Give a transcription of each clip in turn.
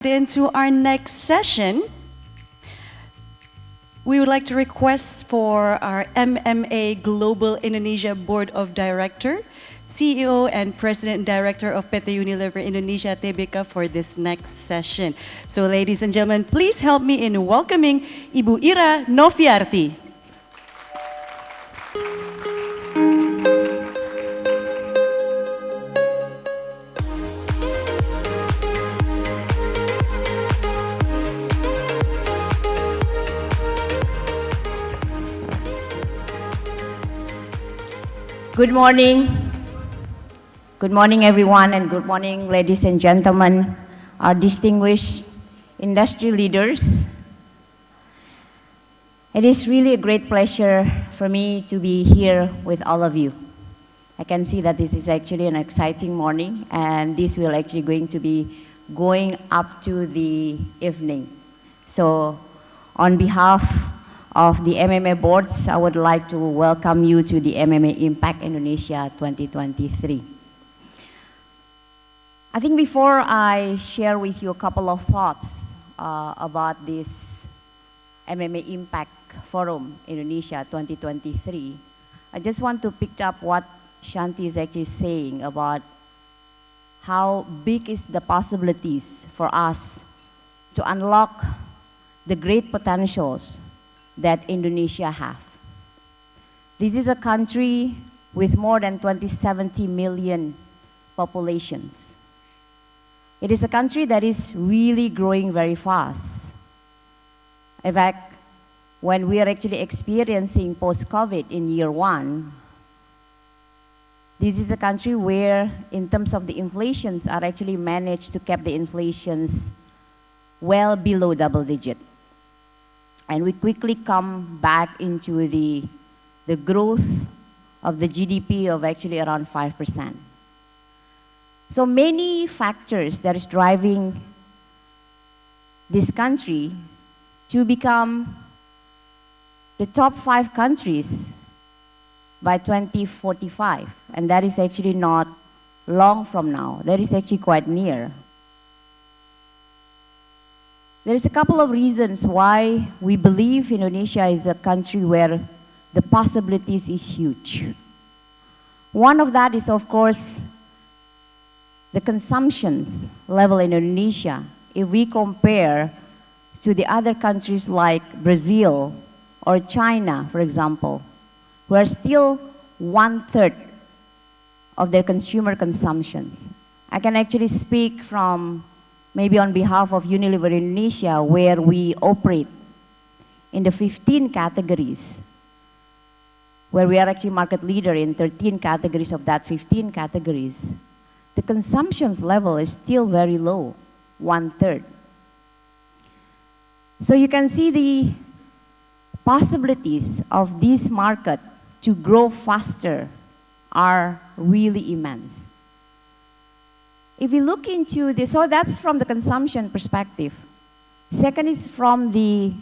Into our next session, we would like to request for our MMA Global Indonesia Board of Director, CEO and President and Director of PT Unilever Indonesia Tbk for this next session. So ladies and gentlemen, please help me in welcoming Ibu Ira Noviarti. Good morning. Good morning, everyone, and good morning, ladies and gentlemen, our distinguished industry leaders. It is really a great pleasure for me to be here with all of you. I can see that this is actually an exciting morning, and this will actually going to be going up to the evening. So, on behalf of the MMA boards, I would like to welcome you to the MMA Impact Indonesia 2023. I think before I share with you a couple of thoughts about this MMA Impact Forum Indonesia 2023, I just want to pick up what Shanti is actually saying about how big is the possibilities for us to unlock the great potentials that Indonesia have. This is a country with more than 70 million populations. It is a country that is really growing very fast. In fact, when we are actually experiencing post-COVID in year one, this is a country where, in terms of the inflations, are actually managed to keep the inflations well below double digit. And we quickly come back into the growth of the GDP of actually around 5%. So many factors that is driving this country to become the top 5 countries by 2045. And that is actually not long from now. That is actually quite near. There's a couple of reasons why we believe Indonesia is a country where the possibilities is huge. One of that is, of course, the consumptions level in Indonesia. If we compare to the other countries like Brazil or China, for example, who are still 1/3 of their consumer consumptions. I can actually speak from maybe on behalf of Unilever Indonesia, where we operate in the 15 categories, where we are actually market leader in 13 categories of that 15 categories. The consumptions level is still very low, 1/3. So you can see the possibilities of this market to grow faster are really immense. If you look into this, so that's from the consumption perspective. Second is from the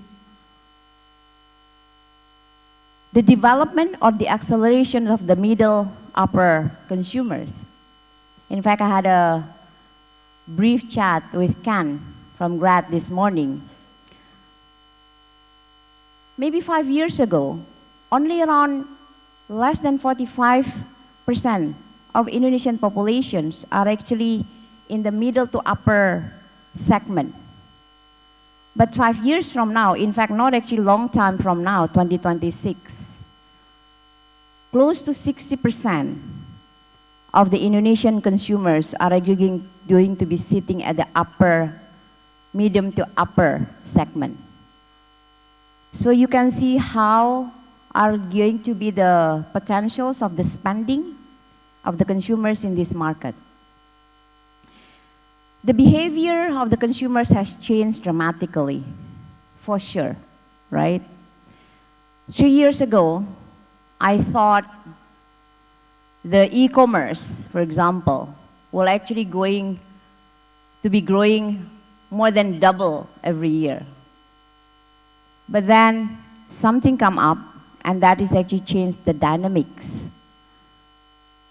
development or the acceleration of the middle upper consumers. In fact, I had a brief chat with Ken from Grad this morning. Maybe 5 years ago, only around less than 45% of Indonesian populations are actually in the middle to upper segment. But 5 years from now, in fact, not actually long time from now, 2026, close to 60% of the Indonesian consumers are actually going to be sitting at the upper, medium to upper segment. So you can see how are going to be the potentials of the spending of the consumers in this market. The behavior of the consumers has changed dramatically, for sure, right? 3 years ago, I thought the e-commerce, for example, will actually going to be growing more than double every year. But then something come up, and that is actually changed the dynamics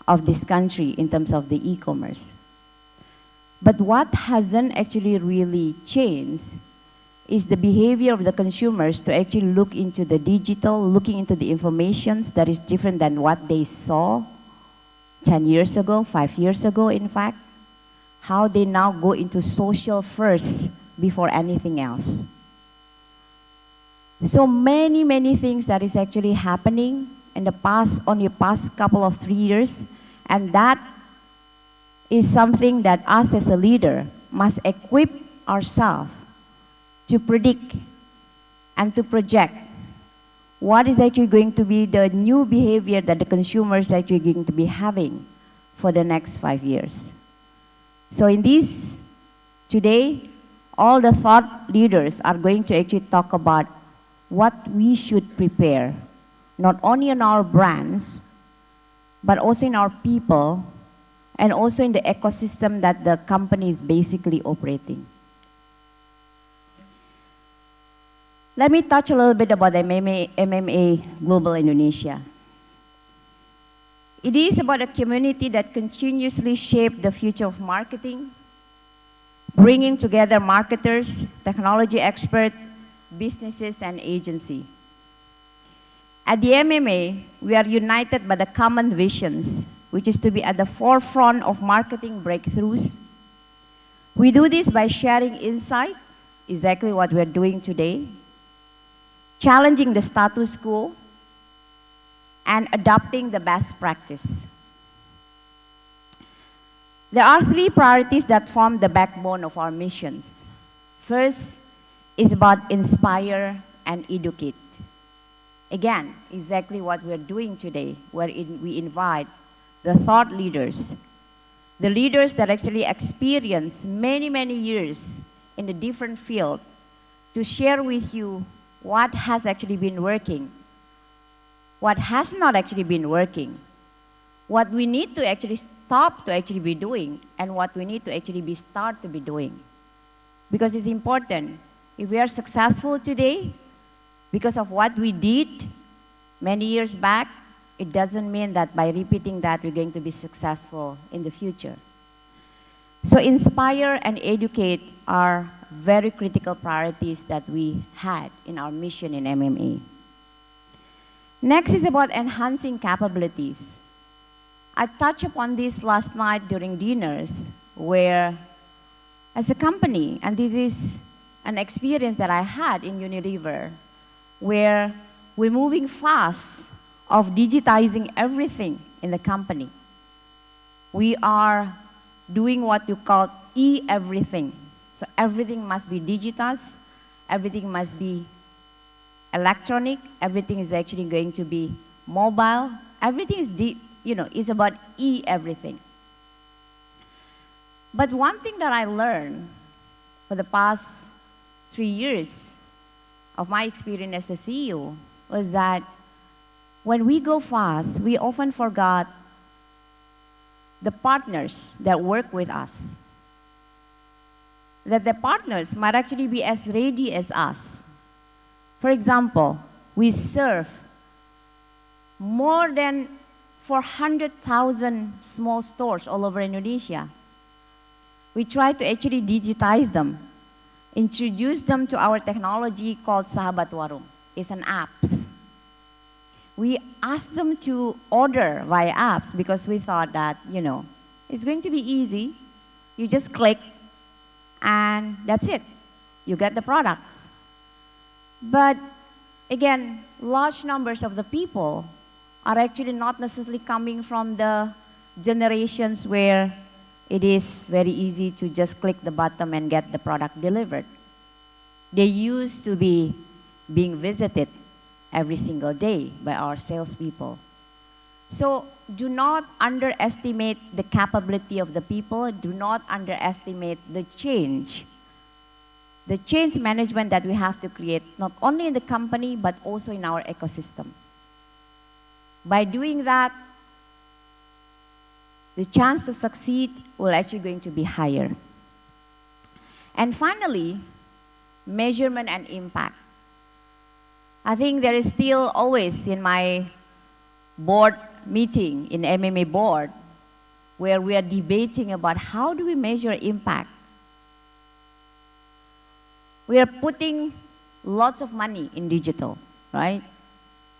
of this country in terms of the e-commerce. But what hasn't actually really changed is the behavior of the consumers to actually look into the digital, looking into the informations that is different than what they saw 10 years ago, 5 years ago, in fact. How they now go into social first before anything else. So many, many things that is actually happening in the past couple of 3 years, and that is something that us as a leader must equip ourselves to predict and to project what is actually going to be the new behavior that the consumers are actually going to be having for the next 5 years. So in this, today, all the thought leaders are going to actually talk about what we should prepare, not only in our brands, but also in our people, and also in the ecosystem that the company is basically operating. Let me touch a little bit about MMA Global Indonesia. It is about a community that continuously shapes the future of marketing, bringing together marketers, technology experts, businesses, and agency. At the MMA, we are united by the common visions, which is to be at the forefront of marketing breakthroughs. We do this by sharing insight, exactly what we're doing today, challenging the status quo, and adopting the best practice. There are 3 priorities that form the backbone of our missions. First is about inspire and educate. Again, exactly what we're doing today, where we invite the thought leaders, the leaders that actually experience many, many years in a different field, to share with you what has actually been working, what has not actually been working, what we need to actually stop to actually be doing, and what we need to actually be start to be doing. Because it's important. If we are successful today because of what we did many years back, it doesn't mean that by repeating that we're going to be successful in the future. So inspire and educate are very critical priorities that we had in our mission in MMA. Next is about enhancing capabilities. I touched upon this last night during dinners, where as a company, and this is an experience that I had in Unilever, where we're moving fast of digitizing everything in the company. We are doing what you call e-everything. So everything must be digitized, everything must be electronic, everything is actually going to be mobile, everything is, is about e-everything. But one thing that I learned for the past 3 years of my experience as a CEO was that when we go fast, we often forgot the partners that work with us. That the partners might actually be as ready as us. For example, we serve more than 400,000 small stores all over Indonesia. We try to actually digitize them, introduce them to our technology called Sahabat Warung. It's an app. We asked them to order via apps because we thought that, it's going to be easy. You just click and that's it. You get the products. But again, large numbers of the people are actually not necessarily coming from the generations where it is very easy to just click the button and get the product delivered. They used to be being visited every single day by our salespeople. So do not underestimate the capability of the people. Do not underestimate the change management that we have to create, not only in the company, but also in our ecosystem. By doing that, the chance to succeed will actually going to be higher. And finally, measurement and impact. I think there is still always in my board meeting, in MMA board, where we are debating about how do we measure impact. We are putting lots of money in digital, right?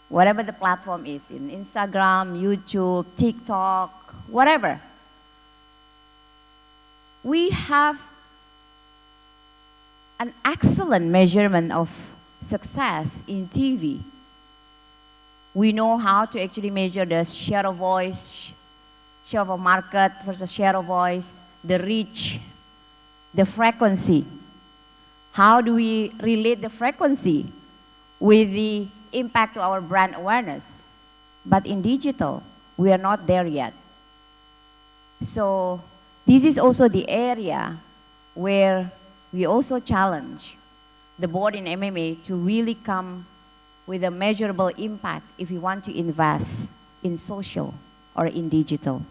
Whatever the platform is, in Instagram, YouTube, TikTok, whatever. We have an excellent measurement of success in TV. We know how to actually measure the share of voice, share of a market versus share of voice, the reach, the frequency. How do we relate the frequency with the impact to our brand awareness? But in digital, we are not there yet. So this is also the area where we also challenge the board in MMA to really come with a measurable impact if we want to invest in social or in digital.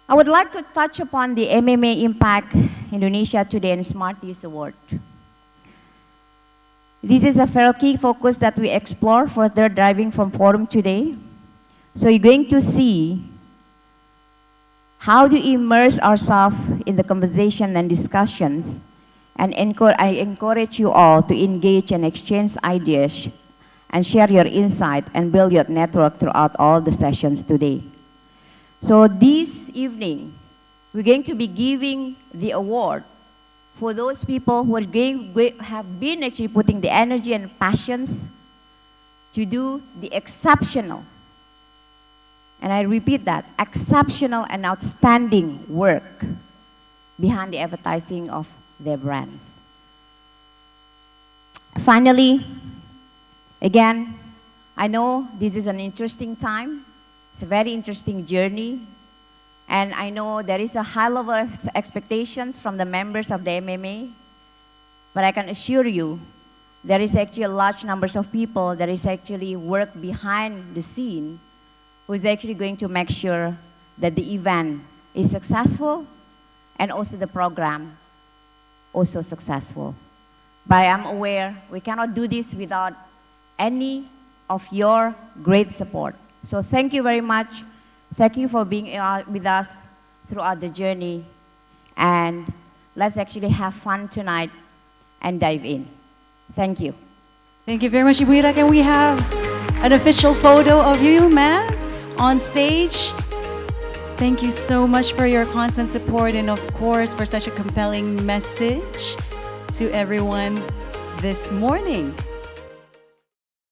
I would like to touch upon the MMA Impact Indonesia Today and Smarties Award. This is a fair key focus that we explore further driving from forum today. So you're going to see how to immerse ourselves in the conversation and discussions, and I encourage you all to engage and exchange ideas and share your insight and build your network throughout all the sessions today. So this evening, we're going to be giving the award for those people who have been actually putting the energy and passions to do the exceptional, and I repeat that, exceptional and outstanding work behind the advertising of their brands. Finally, again, I know this is an interesting time. It's a very interesting journey. And I know there is a high level of expectations from the members of the MMA. But I can assure you, there is actually a large numbers of people that is actually work behind the scene who is actually going to make sure that the event is successful and also the program also successful. But I'm aware we cannot do this without any of your great support. So thank you very much. Thank you for being with us throughout the journey. And let's actually have fun tonight and dive in. Thank you. Thank you very much, Ibu Ira. Can we have an official photo of you, ma'am, on stage? Thank you so much for your constant support and, of course, for such a compelling message to everyone this morning.